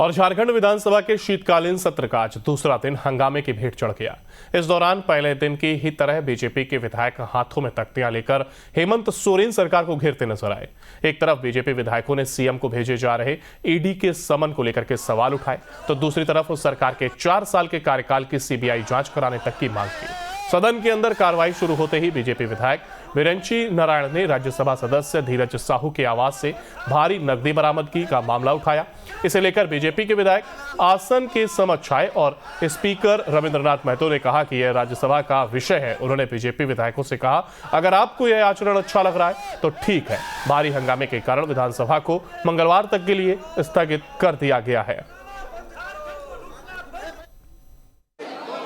और झारखंड विधानसभा के शीतकालीन सत्र का आज दूसरा दिन हंगामे की भेंट चढ़ गया। इस दौरान पहले दिन की ही तरह बीजेपी के विधायक हाथों में तख्तियां लेकर हेमंत सोरेन सरकार को घेरते नजर आए। एक तरफ बीजेपी विधायकों ने सीएम को भेजे जा रहे ईडी के समन को लेकर के सवाल उठाए, तो दूसरी तरफ उस सरकार के 4 साल के कार्यकाल की सीबीआई जांच कराने तक की मांग की। सदन के अंदर कार्रवाई शुरू होते ही बीजेपी विधायक विरंची नारायण ने राज्यसभा सदस्य धीरज साहू के आवास से भारी नकदी बरामदगी का मामला उठाया। इसे लेकर बीजेपी के विधायक आसन के समक्ष आए और स्पीकर रविंद्रनाथ महतो ने कहा कि यह राज्यसभा का विषय है। उन्होंने बीजेपी विधायकों से कहा, अगर आपको यह आचरण अच्छा लग रहा है तो ठीक है। भारी हंगामे के कारण विधानसभा को मंगलवार तक के लिए स्थगित कर दिया गया है।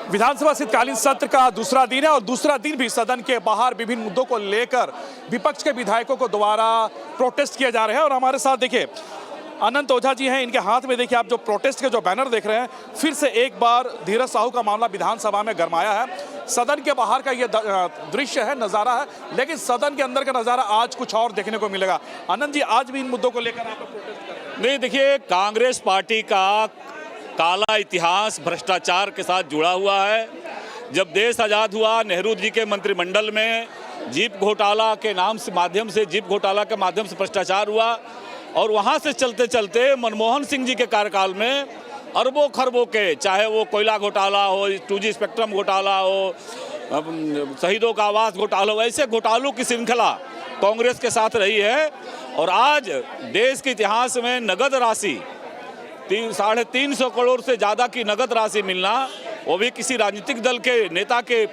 विधानसभा शीतकालीन सत्र का दूसरा दिन है और दूसरा दिन भी सदन के बाहर विभिन्न मुद्दों को लेकर विपक्ष के विधायकों को दोबारा प्रोटेस्ट किए जा रहे हैं। और हमारे साथ देखिए अनंत ओझा जी हैं, इनके हाथ में देखिए आप जो प्रोटेस्ट के जो बैनर देख रहे हैं, फिर से एक बार धीरज साहू का मामला विधानसभा में गरमाया है। सदन के बाहर का ये दृश्य है, नज़ारा है, लेकिन सदन के अंदर का नज़ारा आज कुछ और देखने को मिलेगा। अनंत जी, आज भी इन मुद्दों को लेकर आप प्रोटेस्ट कर रहे हैं? नहीं, देखिए, कांग्रेस पार्टी का काला इतिहास भ्रष्टाचार के साथ जुड़ा हुआ है। जब देश आज़ाद हुआ, नेहरू जी के मंत्रिमंडल में जीप घोटाला के नाम से माध्यम से जीप घोटाला के माध्यम से भ्रष्टाचार हुआ और वहाँ से चलते चलते मनमोहन सिंह जी के कार्यकाल में अरबों खरबों के, चाहे वो कोयला घोटाला हो, 2G स्पेक्ट्रम घोटाला हो, शहीदों का आवास घोटाला हो, ऐसे घोटालों की श्रृंखला कांग्रेस के साथ रही है। और आज देश के इतिहास में नगद राशि 350 करोड़ से ज़्यादा की नगद राशि मिलना, वो भी किसी राजनीतिक दल के नेता के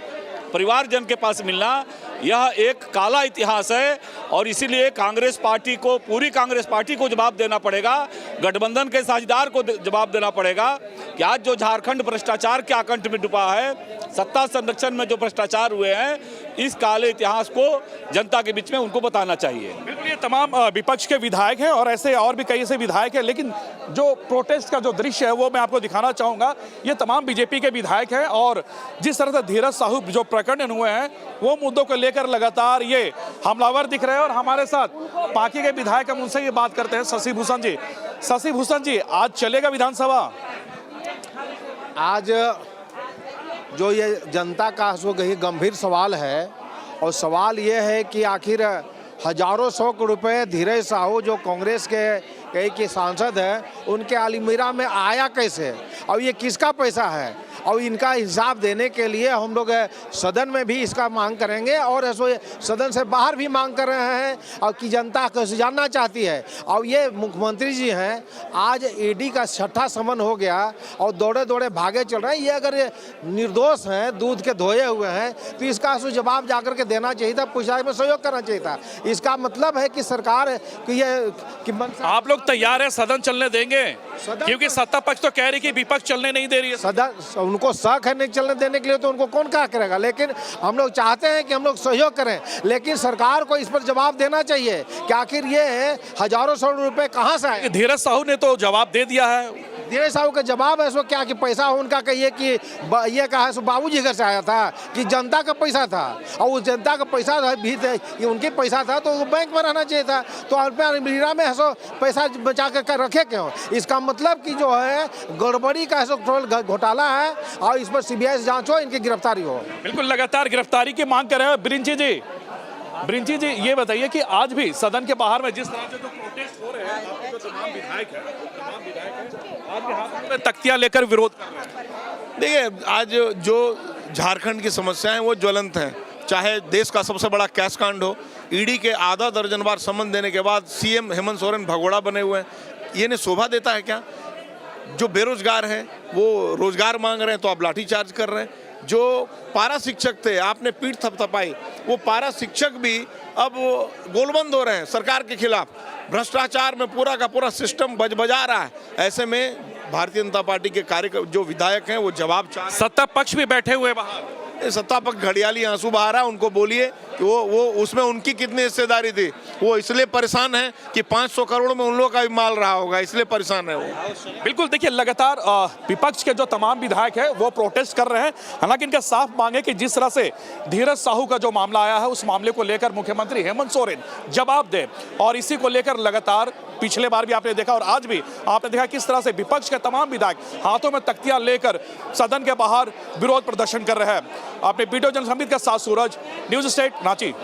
परिवारजन के पास मिलना, यह एक काला इतिहास है। और इसीलिए कांग्रेस पार्टी को, पूरी कांग्रेस पार्टी को जवाब देना पड़ेगा, गठबंधन के साझेदार को जवाब देना पड़ेगा कि आज जो झारखंड भ्रष्टाचार के आकंठ में डूबा है, सत्ता संरक्षण में जो भ्रष्टाचार हुए हैं, इस काले इतिहास को जनता के बीच में उनको बताना चाहिए। बिल्कुल, ये तमाम विपक्ष के विधायक हैं और ऐसे और भी कई ऐसे विधायक हैं, लेकिन जो प्रोटेस्ट का जो दृश्य है वो मैं आपको दिखाना चाहूँगा। ये तमाम बीजेपी के विधायक हैं और जिस तरह से धीरज साहू जो प्रकरण हुए हैं वो मुद्दों को लेकर लगातार ये हमलावर दिख रहे हैं। और हमारे साथ बाकी के विधायक, हम उनसे ये बात करते हैं। शशि भूषण जी, शशि भूषण जी, आज चलेगा विधानसभा? आज जो ये जनता का गंभीर सवाल है, और सवाल ये है कि आखिर हजारों 100 करोड़ रुपए धीरज साहू जो कांग्रेस के सांसद हैं, उनके अलमीरा में आया कैसे, और ये किसका पैसा है, और इनका हिसाब देने के लिए हम लोग सदन में भी इसका मांग करेंगे और सदन से बाहर भी मांग कर रहे हैं, और कि जनता कैसे जानना चाहती है। और ये मुख्यमंत्री जी हैं, आज ईडी का 6ठा समन हो गया और दौड़े दौड़े भागे चल रहे हैं। ये अगर निर्दोष हैं, दूध के धोए हुए हैं, तो इसका जवाब जाकर के देना चाहिए था, पूछताछ में सहयोग करना चाहिए था। इसका मतलब है कि सरकार की आप लोग तैयार है, सदन चलने देंगे? क्योंकि सत्ता पक्ष तो कह रही कि विपक्ष चलने नहीं दे रही है। सदन उनको शक है नहीं चलने देने के लिए, तो उनको कौन क्या करेगा। लेकिन हम लोग चाहते हैं कि हम लोग सहयोग करें, लेकिन सरकार को इस पर जवाब देना चाहिए कि आखिर ये हजारों 100 रुपए कहाँ से आए। धीरज साहू ने तो जवाब दे दिया है। धीरज साहू का जवाब है सो क्या कि पैसा उनका कहिए कि ये कहा सो बाबूजी घर से आया था, कि जनता का पैसा था, और उस जनता का पैसा भी ये उनके पैसा था तो वो बैंक में रहना चाहिए था, तो अलमीरा में सो पैसा बचा कर रखे क्यों। इसका मतलब कि जो है गड़बड़ी का घोटाला है और इस पर सीबीआई से जांच हो, इनकी गिरफ्तारी हो। बिल्कुल, लगातार गिरफ्तारी की मांग कर रहे हैं। ब्रिंची जी, ये बताइए कि आज भी सदन के बाहर में जिस तरह से जो प्रोटेस्ट हो रहे हैं, जो तमाम विधायक हैं आज के हाथ में तख्तियां लेकर विरोध कर रहे हैं। देखिए, आज जो झारखंड की समस्याएं वो ज्वलंत हैं, चाहे देश का सबसे बड़ा कैश कांड हो, ईडी के आधा दर्जन बार समन देने के बाद सीएम हेमंत सोरेन भगोड़ा बने हुए हैं। ये ने शोभा देता है क्या? जो बेरोजगार हैं वो रोजगार मांग रहे हैं तो आप लाठीचार्ज कर रहे हैं। जो पारा शिक्षक थे, आपने पीठ थपथपाई, वो पारा शिक्षक भी अब गोलबंद हो रहे हैं सरकार के खिलाफ। भ्रष्टाचार में पूरा का पूरा सिस्टम बजा रहा है। ऐसे में भारतीय जनता पार्टी के जो विधायक हैं वो जवाब चाह रहे हैं। सत्ता पक्ष भी बैठे हुए बाहर, सत्ता पक्ष घड़ियाली आंसू बहा रहा है। उनको बोलिए कि वो उसमें उनकी कितनी हिस्सेदारी थी। वो इसलिए परेशान है कि 500 करोड़ में उन लोगों का भी माल रहा होगा, इसलिए परेशान है वो। बिल्कुल, देखिए लगातार विपक्ष के जो तमाम विधायक हैं वो प्रोटेस्ट कर रहे हैं। हालांकि इनका साफ मांग है कि जिस तरह से धीरज साहू का जो मामला आया है, उस मामले को लेकर मुख्यमंत्री हेमंत सोरेन जवाब दे, और इसी को लेकर लगातार पिछले बार भी आपने देखा और आज भी आपने देखा किस तरह से विपक्ष के तमाम विधायक हाथों में तख्तियां लेकर सदन के बाहर विरोध प्रदर्शन कर रहे हैं। आपने वीडियो जर्नलिस्ट के साथ सूरज, न्यूज स्टेट, रांची।